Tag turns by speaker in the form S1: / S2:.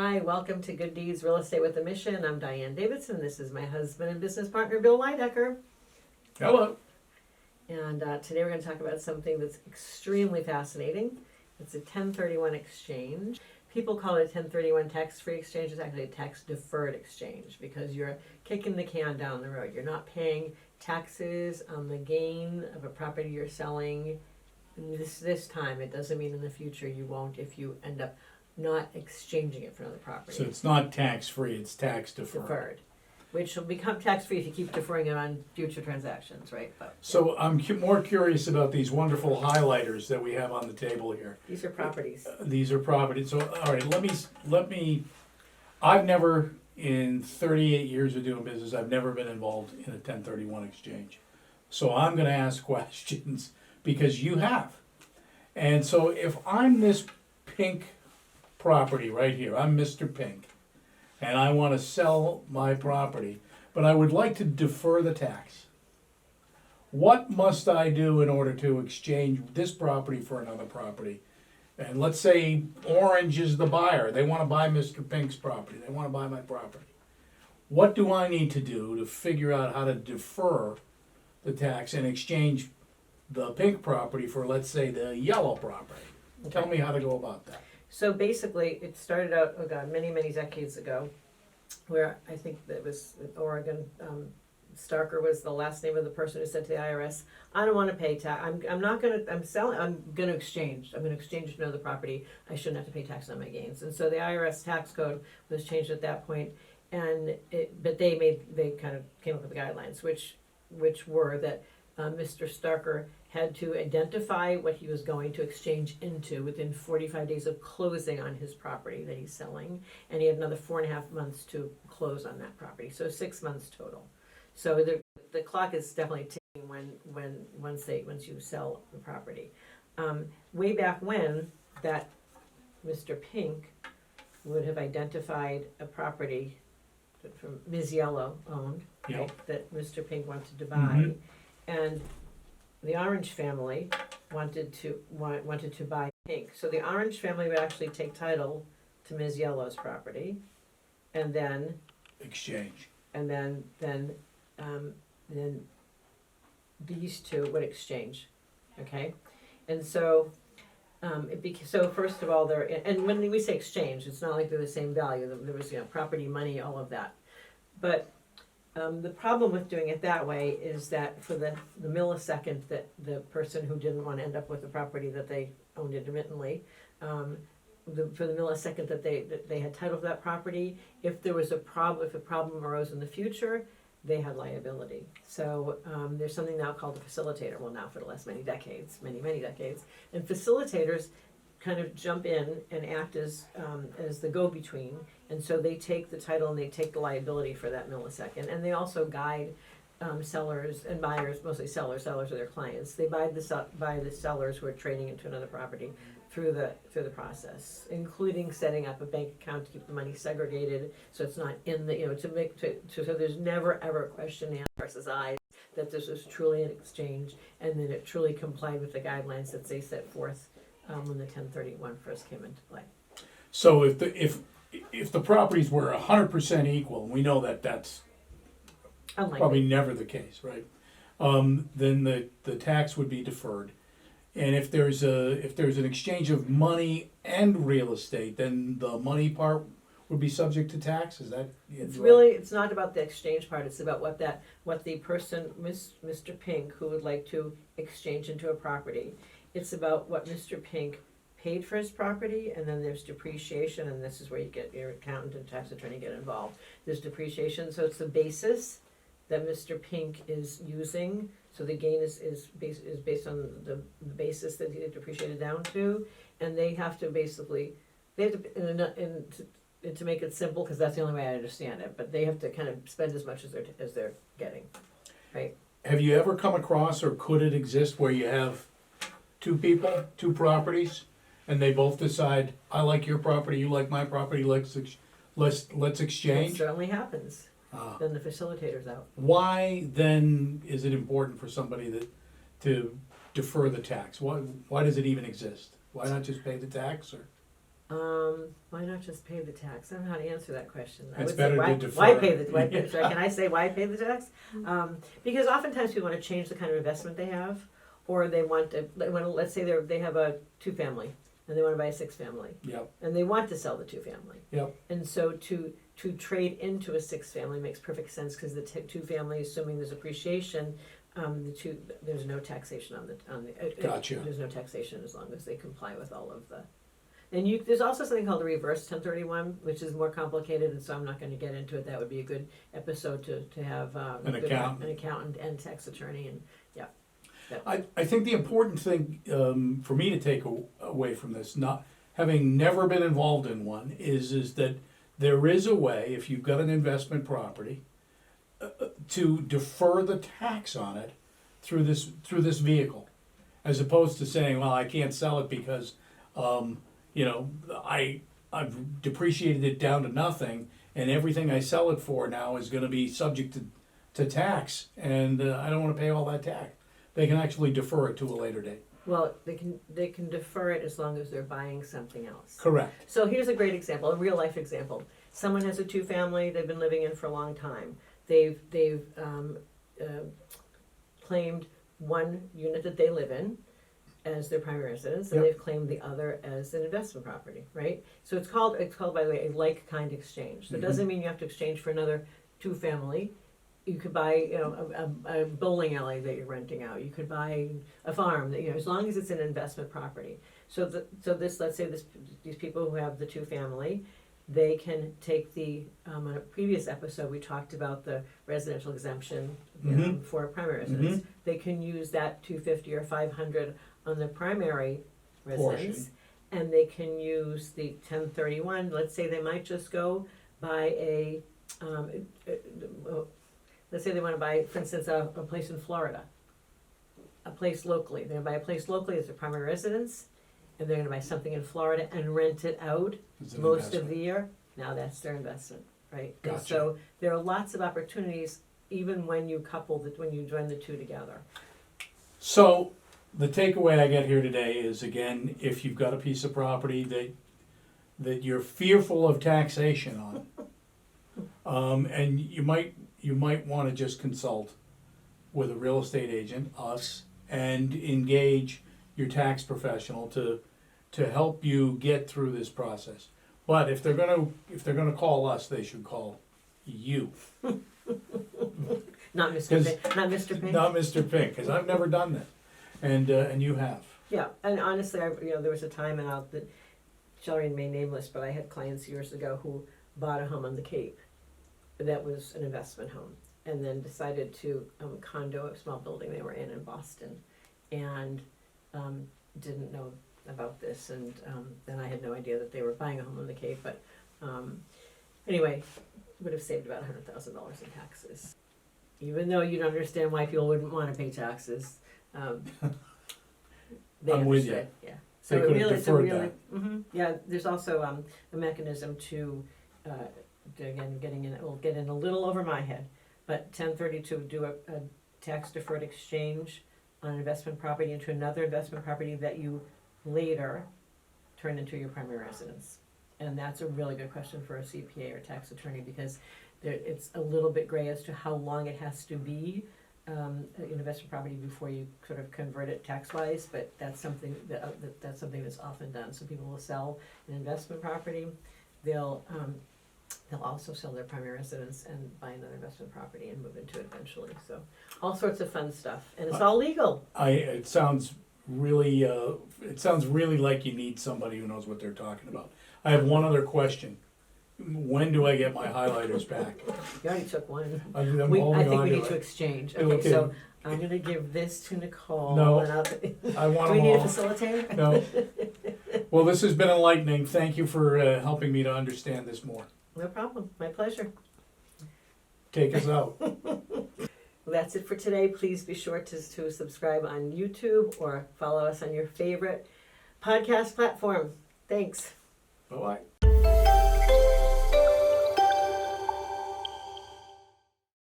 S1: Hi, welcome to Good Deeds Real Estate with a Mission. I'm Diane Davidson. This is my husband and business partner, Bill Lydecker.
S2: Hello.
S1: And today we're going to talk about something that's extremely fascinating. It's a 1031 exchange. People call it a 1031 tax-free exchange. It's actually a tax-deferred exchange because you're kicking the can down the road. You're not paying taxes on the gain of a property you're selling this time. It doesn't mean in the future you won't if you end up not exchanging it for another property.
S2: So it's not tax-free, it's tax
S1: Deferred, which will become tax-free if you keep deferring it on future transactions, right? But
S2: So I'm more curious about these wonderful highlighters that we have on the table here.
S1: these are properties.
S2: These are properties. So, all right, let me, I've never, in 38 years of doing business, I've never been involved in a 1031 exchange. So I'm gonna ask questions because you have. And so if I'm this pink property right here, I'm Mr. Pink, and I want to sell my property, but I would like to defer the tax. What must I do in order to exchange this property for another property? And let's say Orange is the buyer. They want to buy Mr. Pink's property. They want to buy my property. What do I need to do to figure out how to defer the tax and exchange the pink property for, let's say, the yellow property? Tell me how to go about that.
S1: So basically, it started out, oh God, many, many decades ago, where I think that was in Oregon. Starker was the last name of the person who said to the IRS, "I don't want to pay tax. I'm not going to. I'm selling. I'm going to exchange. I'm going to exchange it for another property. I shouldn't have to pay tax on my gains." And so the IRS tax code was changed at that point, but they kind of came up with the guidelines, which were that Mr. Starker had to identify what he was going to exchange into within 45 days of closing on his property that he's selling, and he had another 4.5 months to close on that property, so 6 months total. So the clock is definitely ticking once you sell the property. Way back when, that Mr. Pink would have identified a property that from Ms. Yellow owned,
S2: Yep.
S1: right, that Mr. Pink wanted to buy,
S2: Mhm.
S1: and the Orange family wanted to buy Pink. So the Orange family would actually take title to Ms. Yellow's property, and then
S2: Exchange.
S1: then these two would exchange, okay? And so so first of all, and when we say exchange, it's not like they're the same value. There was property, money, all of that, but. The problem with doing it that way is that for the millisecond that the person who didn't want to end up with the property that they owned intermittently, for the millisecond that they had title to that property, if a problem arose in the future, they had liability. So there's something now called a facilitator. Well, now for the last many decades, and facilitators kind of jump in and act as the go-between, and so they take the title and they take the liability for that millisecond, and they also guide sellers and buyers, mostly sellers are their clients. They buy the sellers who are trading into another property through the process, including setting up a bank account to keep the money segregated, so it's not in the so there's never ever a question in versus I that this was truly an exchange, and that it truly complied with the guidelines that they set forth when the 1031 first came into play.
S2: So if the properties were 100% equal, and we know that that's
S1: Unlikely.
S2: probably never the case, right? Then the tax would be deferred, and if there's an exchange of money and real estate, then the money part would be subject to tax. Is that?
S1: It's not about the exchange part. It's about what the person, Mr. Pink, who would like to exchange into a property. It's about what Mr. Pink paid for his property, and then there's depreciation, and this is where you get your accountant and tax attorney get involved. There's depreciation, so it's the basis that Mr. Pink is using. So the gain is based on the basis that he depreciated down to, and they have to to make it simple, because that's the only way I understand it. But they have to kind of spend as much as they're getting, right?
S2: Have you ever come across, or could it exist, where you have two people, two properties, and they both decide, I like your property, you like my property, let's exchange?
S1: It certainly happens. Then the facilitator's out.
S2: Why then is it important for somebody to defer the tax? Why does it even exist? Why not just pay the tax? Or
S1: Why not just pay the tax? I don't know how to answer that question. I
S2: It's
S1: would
S2: better
S1: say,
S2: to
S1: why
S2: defer.
S1: pay the, why pay, can I say why pay the tax? Because oftentimes people want to change the kind of investment they have, or they want to, let's say they have a 2-family, and they want to buy a 6-family,
S2: Yep,
S1: and they want to sell the 2-family.
S2: yep,
S1: And so to trade into a 6-family makes perfect sense, because the 2-family, assuming there's appreciation, there's no taxation on the.
S2: Gotcha.
S1: There's no taxation as long as they comply with all of the. And there's also something called the reverse 1031, which is more complicated, and so I'm not going to get into it. That would be a good episode to have
S2: An accountant.
S1: and tax attorney, and yeah.
S2: I think the important thing for me to take away from this, not having never been involved in one, is that there is a way, if you've got an investment property, to defer the tax on it through this vehicle, as opposed to saying, well, I can't sell it because I've depreciated it down to nothing, and everything I sell it for now is going to be subject to tax, and I don't want to pay all that tax. They can actually defer it to a later date.
S1: Well, they can defer it as long as they're buying something else.
S2: Correct.
S1: So here's a great example, a real life example. Someone has a 2-family they've been living in for a long time. They've claimed one unit that they live in as their primary residence, and
S2: Yep.
S1: they've claimed the other as an investment property, right? So it's called by the way a like kind exchange. So it doesn't mean you have to exchange for another 2-family. You could buy a bowling alley that you're renting out. You could buy a farm that, as long as it's an investment property. So let's say these people who have the 2-family, they can take on a previous episode we talked about the residential exemption for primary residence. They can use that $250 or $500 on the primary residence, and they can use the 1031. Let's say they might just go buy let's say they want to buy, for instance, a place in Florida, a place locally. They're going to buy a place locally as their primary residence, and they're going to buy something in Florida and rent it out most of the year. Now that's their investment, right?
S2: Gotcha.
S1: And so there are lots of opportunities, even when you when you join the two together.
S2: So the takeaway I get here today is, again, if you've got a piece of property that you're fearful of taxation on, and you might want to just consult with a real estate agent, us, and engage your tax professional to help you get through this process. But if they're gonna call us, they should call you.
S1: Not Mr. Pink. Not Mr. Pink.
S2: Not Mr. Pink, because I've never done that, and you have.
S1: Yeah, and honestly, there was a time that shall remain nameless, but I had clients years ago who bought a home on the Cape that was an investment home, and then decided to condo a small building they were in Boston, and didn't know about this, and then I had no idea that they were buying a home on the Cape, but anyway, would have saved about $100,000 in taxes. Even though you'd understand why people wouldn't want to pay taxes, they
S2: I'm with you.
S1: understood. Yeah.
S2: They could have deferred that.
S1: Yeah. There's also a mechanism to again we'll get in a little over my head, but 1032 do a tax deferred exchange on an investment property into another investment property that you later turn into your primary residence. And that's a really good question for a CPA or tax attorney, because it's a little bit gray as to how long it has to be an investment property before you sort of convert it tax-wise, but that's something that's often done. So people will sell an investment property, they'll also sell their primary residence and buy another investment property and move into it eventually. So all sorts of fun stuff, and it's all legal.
S2: It sounds really like you need somebody who knows what they're talking about. I have one other question. When do I get my highlighters back?
S1: You already took one.
S2: I'm
S1: I
S2: holding
S1: think
S2: on
S1: we
S2: to
S1: need to
S2: it.
S1: exchange.
S2: Okay.
S1: Okay, so I'm gonna give this to Nicole.
S2: No,
S1: and
S2: I want
S1: do we
S2: them
S1: need a
S2: all.
S1: facilitator?
S2: No. Well, this has been enlightening. Thank you for helping me to understand this more.
S1: No problem. My pleasure.
S2: Take us out.
S1: Well, that's it for today. Please be sure to subscribe on YouTube or follow us on your favorite podcast platform. Thanks.
S2: Bye-bye.